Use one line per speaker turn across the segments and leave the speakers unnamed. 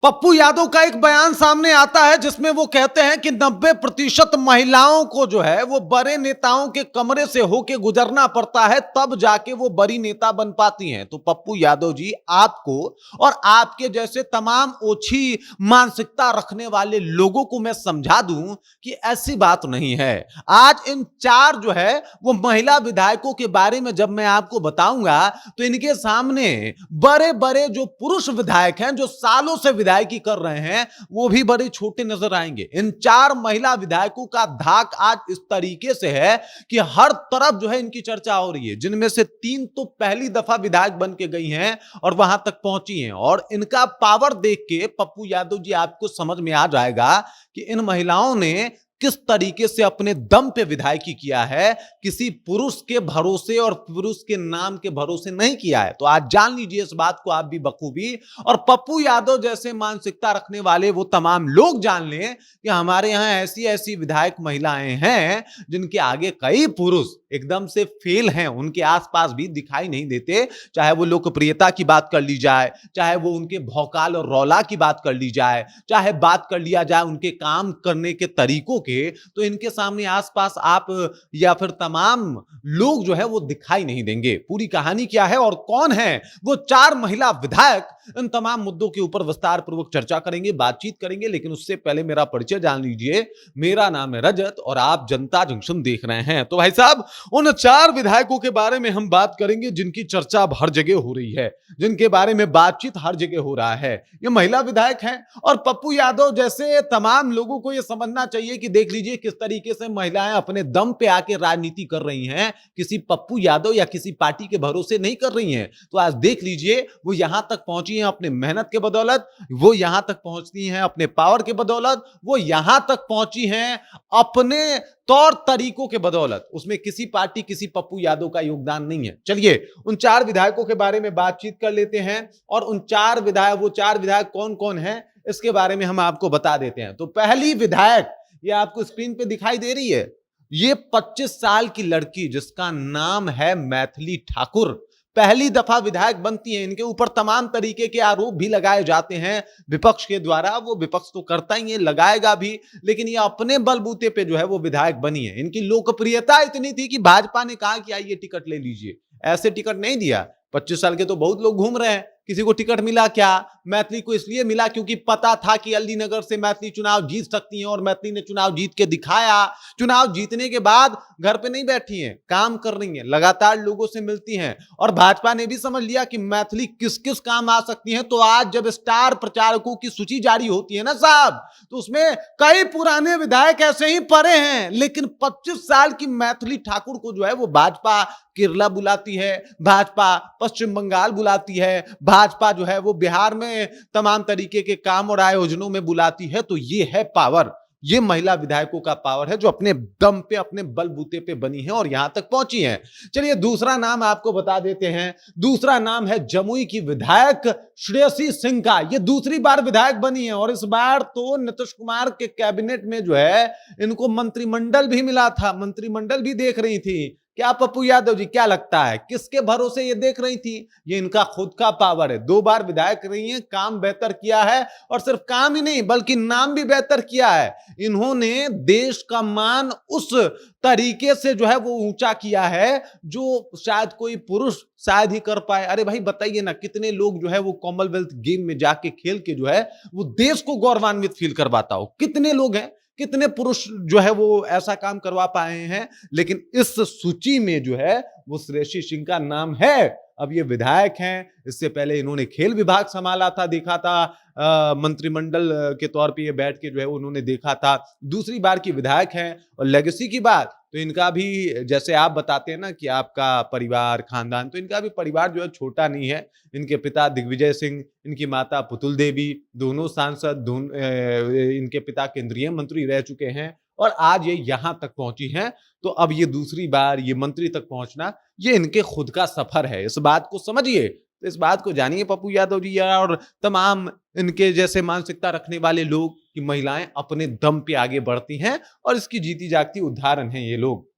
पप्पू यादव का एक बयान सामने आता है जिसमें वो कहते हैं कि 90% महिलाओं को जो है वो बड़े नेताओं के कमरे से होके गुजरना पड़ता है, तब जाके वो बड़ी नेता बन पाती हैं। तो पप्पू यादव जी, आपको और आपके जैसे तमाम ओछी मानसिकता रखने वाले लोगों को मैं समझा दूं कि ऐसी बात नहीं है। आज इन चार जो है वो महिला विधायकों के बारे में जब मैं आपको बताऊंगा तो इनके सामने बड़े बड़े जो पुरुष विधायक हैं, जो सालों से विधायकी कर रहे हैं, वो भी बड़े छोटे नजर आएंगे। इन चार महिला विधायकों का धाक आज इस तरीके से है कि हर तरफ जो है इनकी चर्चा हो रही है, जिनमें से 3 तो पहली दफा विधायक बन के गई हैं और वहां तक पहुंची हैं। और इनका पावर देख के पप्पू यादव जी आपको समझ में आ जाएगा कि इन महिलाओं ने किस तरीके से अपने दम पे विधायकी किया है, किसी पुरुष के भरोसे और पुरुष के नाम के भरोसे नहीं किया है। तो आज जान लीजिए इस बात को आप भी बखूबी, और पप्पू यादव जैसे मानसिकता रखने वाले वो तमाम लोग जान लें कि हमारे यहां ऐसी ऐसी विधायक महिलाएं हैं जिनके आगे कई पुरुष एकदम से फेल हैं, उनके आसपास भी दिखाई नहीं देते। चाहे वो लोकप्रियता की बात कर ली जाए, चाहे वो उनके भौकाल और रौला की बात कर ली जाए, चाहे बात कर लिया जाए उनके काम करने के तरीकों के, तो इनके सामने आसपास आप या फिर तमाम लोग जो है वो दिखाई नहीं देंगे। पूरी कहानी क्या है और कौन है वो चार महिला विधायक, इन तमाम मुद्दों के ऊपर विस्तार पूर्वक चर्चा करेंगे, बातचीत करेंगे। लेकिन उससे पहले मेरा परिचय जान लीजिए। मेरा नाम है रजत और आप जनता जंक्शन देख रहे हैं। तो भाई साहब, उन चार विधायकों के बारे में हम बात करेंगे जिनकी चर्चा अब हर जगह हो रही है, जिनके बारे में बातचीत हर जगह हो रहा है। ये महिला विधायक हैं और पप्पू यादव जैसे तमाम लोगों को यह समझना चाहिए कि देख लीजिए किस तरीके से महिलाएं अपने दम पे आके राजनीति कर रही हैं, किसी पप्पू यादव या किसी पार्टी के भरोसे नहीं कर रही हैं। तो आज देख लीजिए वो यहां तक पहुंची हैं अपने मेहनत के बदौलत, वो यहां तक पहुंचती हैं अपने पावर के बदौलत, वो यहां तक पहुंची हैं अपने तौर तरीकों के बदौलत। उसमें किसी पार्टी, किसी पप्पू यादव का योगदान नहीं है। चलिए उन चार विधायकों के बारे में बातचीत कर लेते हैं और उन चार विधायक, वो चार विधायक कौन कौन हैं इसके बारे में हम आपको बता देते हैं। तो पहली विधायक, ये आपको स्क्रीन पे दिखाई दे रही है, ये 25 साल की लड़की जिसका नाम है मैथिली ठाकुर, पहली दफा विधायक बनती है। इनके ऊपर तमाम तरीके के आरोप भी लगाए जाते हैं विपक्ष के द्वारा। वो विपक्ष तो करता ही है, लगाएगा भी, लेकिन ये अपने बलबूते पे जो है वो विधायक बनी है। इनकी लोकप्रियता इतनी थी कि भाजपा ने कहा कि आइए टिकट ले लीजिए। ऐसे टिकट नहीं दिया। 25 साल के तो बहुत लोग घूम रहे हैं, किसी को टिकट मिला क्या? मैथिली को इसलिए मिला क्योंकि पता था कि अलीनगर से मैथिली चुनाव जीत सकती हैं और मैथिली ने चुनाव जीत के दिखाया। चुनाव जीतने के बाद घर पे नहीं बैठी हैं, काम कर रही हैं, लगातार लोगों से मिलती हैं और भाजपा ने भी समझ लिया कि मैथिली किस किस काम आ सकती हैं। तो आज जब स्टार प्रचारकों की सूची जारी होती है ना साहब, तो उसमें कई पुराने विधायक ऐसे ही पड़े हैं, लेकिन 25 साल की मैथिली ठाकुर को जो है वो भाजपा केरला बुलाती है, भाजपा पश्चिम बंगाल बुलाती है, भाजपा जो है वो बिहार में तमाम तरीके के काम और आयोजनों में बुलाती है। तो ये है पावर, ये महिला विधायकों का पावर है जो अपने दम पे, अपने बलबूते पे बनी है और यहां तक पहुंची है। चलिए दूसरा नाम आपको बता देते हैं। दूसरा नाम है जमुई की विधायक श्रेयसी सिंह का। ये दूसरी बार विधायक बनी है और इस बार तो नीतीश कुमार के कैबिनेट में जो है इनको मंत्रिमंडल भी मिला था, मंत्रिमंडल भी देख रही थी। क्या पप्पू यादव जी, क्या लगता है किसके भरोसे ये देख रही थी? ये इनका खुद का पावर है। 2 बार विधायक रही हैं, काम बेहतर किया है और सिर्फ काम ही नहीं बल्कि नाम भी बेहतर किया है। इन्होंने देश का मान उस तरीके से जो है वो ऊंचा किया है जो शायद कोई पुरुष शायद ही कर पाए। अरे भाई बताइए ना, कितने लोग जो है वो कॉमनवेल्थ गेम में जाके खेल के जो है वो देश को गौरवान्वित फील करवाता हो? कितने लोग हैं, कितने पुरुष जो है वो ऐसा काम करवा पाए हैं? लेकिन इस सूची में जो है वो श्रेयसी सिंह का नाम है। अब ये विधायक हैं, इससे पहले इन्होंने खेल विभाग संभाला था, देखा था मंत्रिमंडल के तौर पे ये बैठ के जो है उन्होंने देखा था। दूसरी बार की विधायक हैं। और लेगेसी की बात तो इनका भी, जैसे आप बताते हैं ना कि आपका परिवार खानदान, तो इनका भी परिवार जो है छोटा नहीं है। इनके पिता दिग्विजय सिंह, इनकी माता पुतुल देवी, दोनों सांसद, इनके पिता केंद्रीय मंत्री रह चुके हैं और आज ये यहां तक पहुंची हैं। तो अब ये दूसरी बार ये मंत्री तक पहुंचना, ये इनके खुद का सफर है। इस बात को समझिए, तो इस बात को जानिए पप्पू यादव जी और तमाम इनके जैसे मानसिकता रखने वाले लोग कि महिलाएं अपने दम पे आगे बढ़ती हैं और इसकी जीती जागती उदाहरण हैं ये लोग।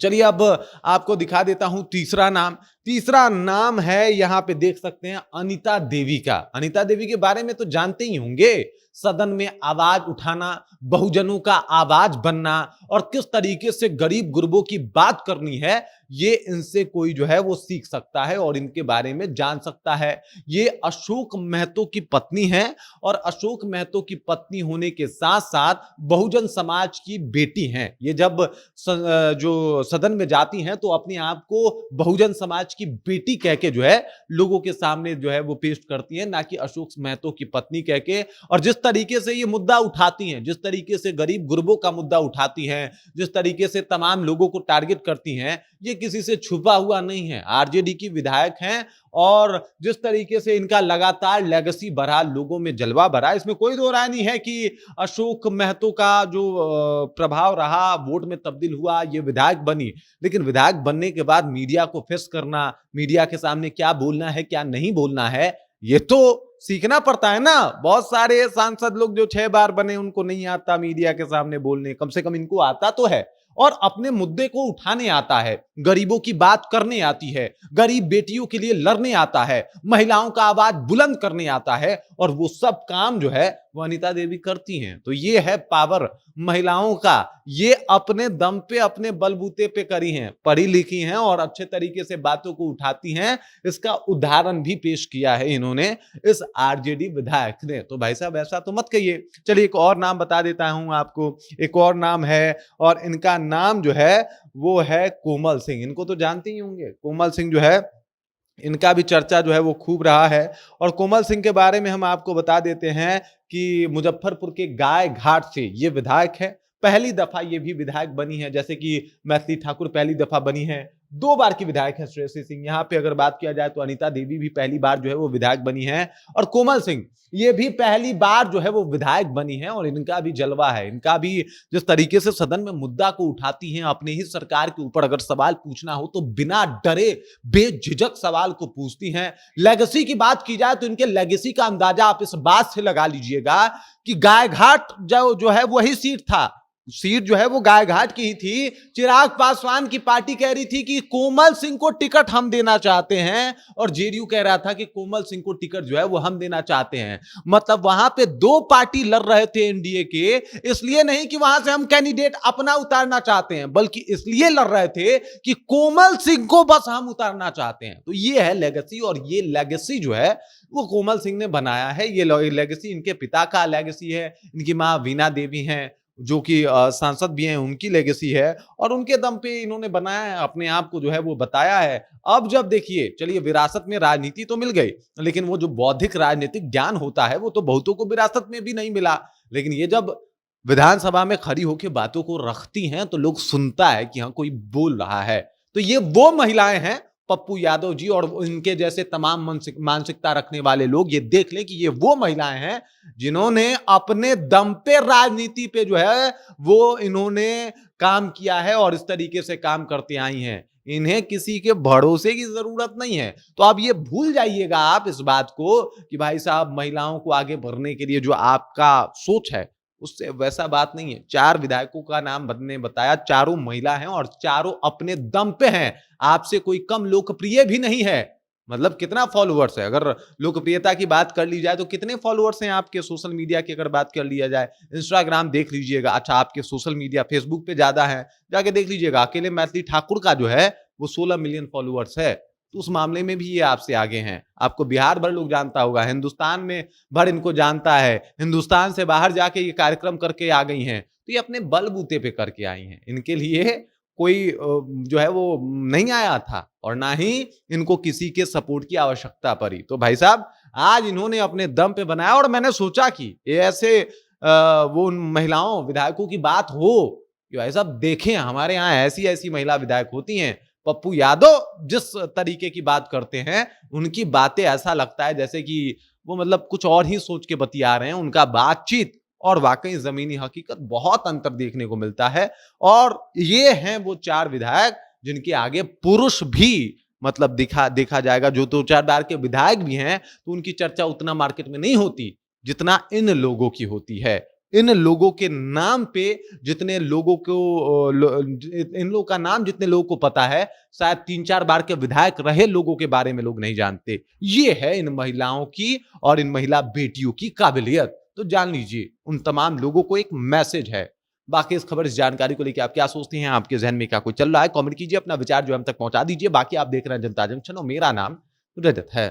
चलिए अब आपको दिखा देता हूं तीसरा नाम। तीसरा नाम है, यहां पे देख सकते हैं, अनीता देवी का। अनीता देवी के बारे में तो जानते ही होंगे, सदन में आवाज उठाना, बहुजनों का आवाज बनना और किस तरीके से गरीब गुरबों की बात करनी है, ये इनसे कोई जो है वो सीख सकता है और इनके बारे में जान सकता है। ये अशोक महतो की पत्नी है और अशोक महतो की पत्नी होने के साथ साथ बहुजन समाज की बेटी हैं। ये जब जो सदन में जाती हैं तो अपने आप को बहुजन समाज की बेटी कह के जो है लोगों के सामने जो है वो पेश करती हैं, ना कि अशोक महतो की पत्नी कह के। और जिस तरीके से ये मुद्दा उठाती हैं, जिस तरीके से गरीब गुरबों का मुद्दा उठाती हैं, जिस तरीके से तमाम लोगों को टारगेट करती हैं, ये किसी से छुपा हुआ नहीं है। आरजेडी की विधायक हैं और जिस तरीके से इनका लगातार लेगेसी बढ़ा, लोगों में जलवा भरा, इसमें कोई दो राय नहीं है कि अशोक महतो का जो प्रभाव रहा, वोट में तब्दील हुआ, ये विधायक बनी। लेकिन विधायक बनने के बाद मीडिया को फेस करना, मीडिया के सामने क्या बोलना है क्या नहीं बोलना है, ये तो सीखना पड़ता है ना। बहुत सारे सांसद लोग जो 6 बार बने, उनको नहीं आता मीडिया के सामने बोलने, कम से कम इनको आता तो है और अपने मुद्दे को उठाने आता है, गरीबों की बात करने आती है, गरीब बेटियों के लिए लड़ने आता है, महिलाओं का आवाज बुलंद करने आता है और वो सब काम जो है वो अनीता देवी करती हैं। तो ये है पावर महिलाओं का, ये अपने दम पे, अपने बलबूते पे करी हैं, पढ़ी लिखी हैं और अच्छे तरीके से बातों को उठाती हैं। इसका उदाहरण भी पेश किया है इन्होंने, इस आरजेडी विधायक ने। तो भाई साहब ऐसा तो मत कहिए। चलिए एक और नाम बता देता हूं आपको, एक और नाम है और इनका नाम जो है वो है कोमल सिंह। इनको तो जानते ही होंगे, कोमल सिंह जो है, इनका भी चर्चा जो है वो खूब रहा है। और कोमल सिंह के बारे में हम आपको बता देते हैं कि मुजफ्फरपुर के गाय घाट से ये विधायक है। पहली दफा ये भी विधायक बनी है, जैसे कि मैथिली ठाकुर पहली दफा बनी है, 2 बार की विधायक है श्रेयसी सिंह। यहाँ पे अगर बात किया जाए तो अनीता देवी भी पहली बार जो है वो विधायक बनी है और कोमल सिंह ये भी पहली बार जो है वो विधायक बनी है। और इनका भी जलवा है, इनका भी जिस तरीके से सदन में मुद्दा को उठाती हैं, अपने ही सरकार के ऊपर अगर सवाल पूछना हो तो बिना डरे बेझिझक सवाल को पूछती हैं। लेगेसी की बात की जाए तो इनके लेगेसी का अंदाजा आप इस बात से लगा लीजिएगा कि गायघाट जो है वही सीट था, सीट जो है वो गायघाट की ही थी। चिराग पासवान की पार्टी कह रही थी कि कोमल सिंह को टिकट हम देना चाहते हैं और जेडीयू कह रहा था कि कोमल सिंह को टिकट जो है वो हम देना चाहते हैं। मतलब वहां पे 2 पार्टी लड़ रहे थे एनडीए के, इसलिए नहीं कि वहां से हम कैंडिडेट अपना उतारना चाहते हैं, बल्कि इसलिए लड़ रहे थे कि कोमल सिंह को बस हम उतारना चाहते हैं। तो ये है लेगेसी और ये लेगेसी जो है वो कोमल सिंह ने बनाया है। ये लेगेसी इनके पिता का लेगेसी है, इनकी मां वीणा देवी हैं जो कि सांसद भी हैं, उनकी लेगेसी है और उनके दम पे इन्होंने बनाया है, अपने आप को जो है वो बताया है। अब जब देखिए, चलिए विरासत में राजनीति तो मिल गई, लेकिन वो जो बौद्धिक राजनीतिक ज्ञान होता है वो तो बहुतों को विरासत में भी नहीं मिला। लेकिन ये जब विधानसभा में खड़ी होकर बातों को रखती हैं तो लोग सुनता है कि हाँ कोई बोल रहा है। तो ये वो महिलाएं हैं, पप्पू यादव जी और इनके जैसे तमाम मानसिकता रखने वाले लोग, ये देख लें कि ये वो महिलाएं हैं जिन्होंने अपने दम पे राजनीति पे जो है वो इन्होंने काम किया है और इस तरीके से काम करते आई हैं। इन्हें किसी के भरोसे की जरूरत नहीं है। तो अब ये भूल जाइएगा आप इस बात को कि भाई साहब महिलाओं को आगे बढ़ने के लिए जो आपका सोच है उससे वैसा बात नहीं है। 4 विधायकों का नाम ने बताया, चारों महिला हैं और चारों अपने दम पे हैं, आपसे कोई कम लोकप्रिय भी नहीं है। मतलब कितना फॉलोअर्स है, अगर लोकप्रियता की बात कर ली जाए तो कितने फॉलोअर्स हैं आपके सोशल मीडिया की अगर बात कर लिया जाए। इंस्टाग्राम देख लीजिएगा, अच्छा आपके सोशल मीडिया फेसबुक पे ज्यादा है, जाके देख लीजिएगा, अकेले मैथिली ठाकुर का जो है वो 16 मिलियन फॉलोअर्स है। तो उस मामले में भी ये आपसे आगे हैं। आपको बिहार भर लोग जानता होगा, हिंदुस्तान में भर इनको जानता है, हिंदुस्तान से बाहर जाके ये कार्यक्रम करके आ गई हैं। तो ये अपने बलबूते पे करके आई हैं, इनके लिए कोई जो है वो नहीं आया था और ना ही इनको किसी के सपोर्ट की आवश्यकता पड़ी। तो भाई साहब आज इन्होंने अपने दम पे बनाया और मैंने सोचा कि ये ऐसे वो महिलाओं विधायकों की बात हो कि भाई साहब देखें हमारे यहाँ ऐसी ऐसी महिला विधायक होती हैं। पप्पू यादव जिस तरीके की बात करते हैं, उनकी बातें ऐसा लगता है जैसे कि वो मतलब कुछ और ही सोच के बतिया रहे हैं। उनका बातचीत और वाकई जमीनी हकीकत बहुत अंतर देखने को मिलता है। और ये हैं वो 4 विधायक जिनके आगे पुरुष भी मतलब देखा जाएगा, जो 2-4 बार के विधायक भी हैं तो उनकी चर्चा उतना मार्केट में नहीं होती जितना इन लोगों की होती है। इन लोगों के नाम पे जितने लोगों को इन लोगों का नाम जितने लोगों को पता है, शायद 3-4 बार के विधायक रहे लोगों के बारे में लोग नहीं जानते। ये है इन महिलाओं की और इन महिला बेटियों की काबिलियत। तो जान लीजिए, उन तमाम लोगों को एक मैसेज है। बाकी इस खबर, इस जानकारी को लेके आप क्या सोचते हैं? आपके ज़हन में क्या कुछ चल रहा है? कमेंट कीजिए, अपना विचार जो है हम तक पहुँचा दीजिए। बाकी आप देख रहे हैं जनता जंक्शन और मेरा नाम रजत है।